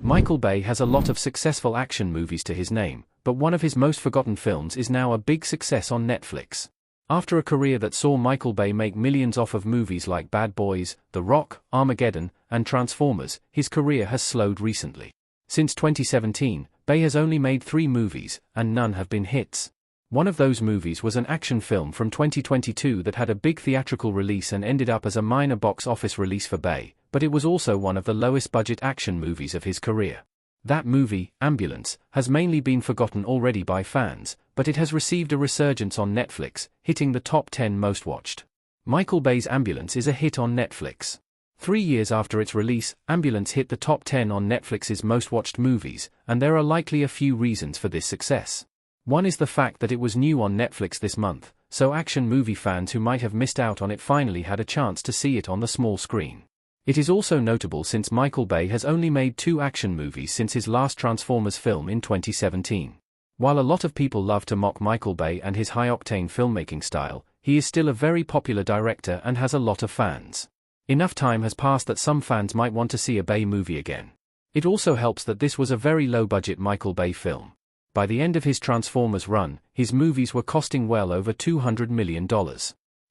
Michael Bay has a lot of successful action movies to his name, but one of his most forgotten films is now a big success on Netflix. After a career that saw Michael Bay make millions off of movies like Bad Boys, The Rock, Armageddon, and Transformers, his career has slowed recently. Since 2017, Bay has only made 3 movies, and none have been hits. One of those movies was an action film from 2022 that had a big theatrical release and ended up as a minor box office release for Bay, but it was also one of the lowest budget action movies of his career. That movie, Ambulance, has mainly been forgotten already by fans, but it has received a resurgence on Netflix, hitting the top 10 most watched. Michael Bay's Ambulance is a hit on Netflix. 3 years after its release, Ambulance hit the top 10 on Netflix's most watched movies, and there are likely a few reasons for this success. One is the fact that it was new on Netflix this month, so action movie fans who might have missed out on it finally had a chance to see it on the small screen. It is also notable since Michael Bay has only made 2 action movies since his last Transformers film in 2017. While a lot of people love to mock Michael Bay and his high-octane filmmaking style, he is still a very popular director and has a lot of fans. Enough time has passed that some fans might want to see a Bay movie again. It also helps that this was a very low-budget Michael Bay film. By the end of his Transformers run, his movies were costing well over $200 million.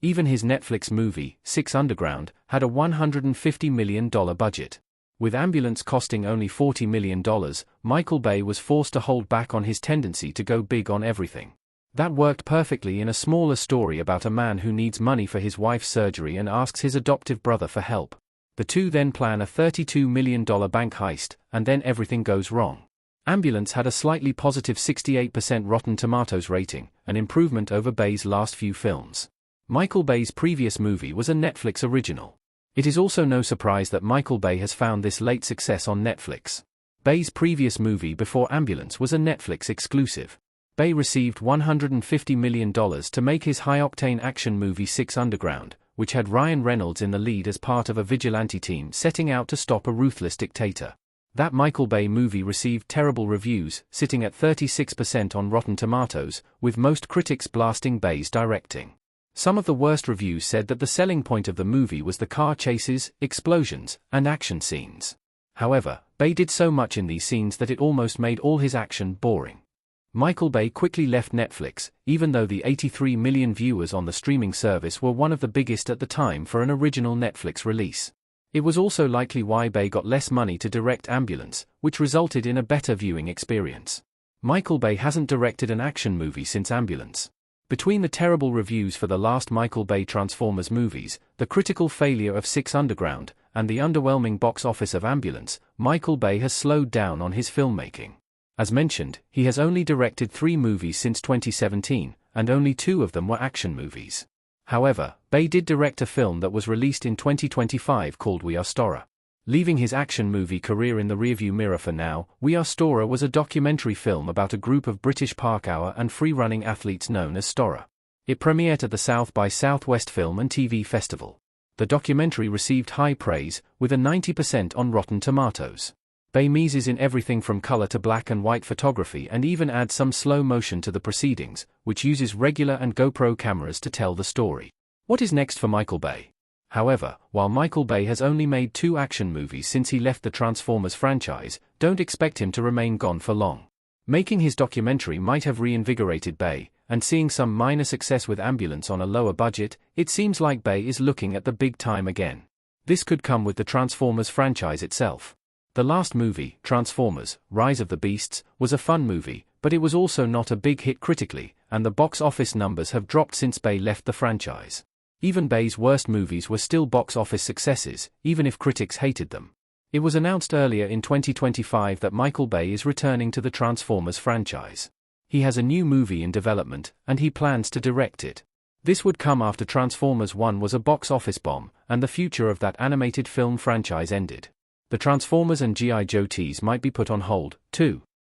Even his Netflix movie, 6 Underground, had a $150 million budget. With Ambulance costing only $40 million, Michael Bay was forced to hold back on his tendency to go big on everything. That worked perfectly in a smaller story about a man who needs money for his wife's surgery and asks his adoptive brother for help. The two then plan a $32 million bank heist, and then everything goes wrong. Ambulance had a slightly positive 68% Rotten Tomatoes rating, an improvement over Bay's last few films. Michael Bay's previous movie was a Netflix original. It is also no surprise that Michael Bay has found this late success on Netflix. Bay's previous movie before Ambulance was a Netflix exclusive. Bay received $150 million to make his high-octane action movie 6 Underground, which had Ryan Reynolds in the lead as part of a vigilante team setting out to stop a ruthless dictator. That Michael Bay movie received terrible reviews, sitting at 36% on Rotten Tomatoes, with most critics blasting Bay's directing. Some of the worst reviews said that the selling point of the movie was the car chases, explosions, and action scenes. However, Bay did so much in these scenes that it almost made all his action boring. Michael Bay quickly left Netflix, even though the 83 million viewers on the streaming service were one of the biggest at the time for an original Netflix release. It was also likely why Bay got less money to direct Ambulance, which resulted in a better viewing experience. Michael Bay hasn't directed an action movie since Ambulance. Between the terrible reviews for the last Michael Bay Transformers movies, the critical failure of 6 Underground, and the underwhelming box office of Ambulance, Michael Bay has slowed down on his filmmaking. As mentioned, he has only directed 3 movies since 2017, and only 2 of them were action movies. However, Bay did direct a film that was released in 2025 called We Are Stora. Leaving his action movie career in the rearview mirror for now, We Are Stora was a documentary film about a group of British parkour and free-running athletes known as Stora. It premiered at the South by Southwest Film and TV Festival. The documentary received high praise, with a 90% on Rotten Tomatoes. Bay muses in everything from color to black and white photography and even adds some slow motion to the proceedings, which uses regular and GoPro cameras to tell the story. What is next for Michael Bay? However, while Michael Bay has only made 2 action movies since he left the Transformers franchise, don't expect him to remain gone for long. Making his documentary might have reinvigorated Bay, and seeing some minor success with Ambulance on a lower budget, it seems like Bay is looking at the big time again. This could come with the Transformers franchise itself. The last movie, Transformers: Rise of the Beasts, was a fun movie, but it was also not a big hit critically, and the box office numbers have dropped since Bay left the franchise. Even Bay's worst movies were still box office successes, even if critics hated them. It was announced earlier in 2025 that Michael Bay is returning to the Transformers franchise. He has a new movie in development, and he plans to direct it. This would come after Transformers 1 was a box office bomb, and the future of that animated film franchise ended. The Transformers and G.I. Joe tease might be put on hold, too.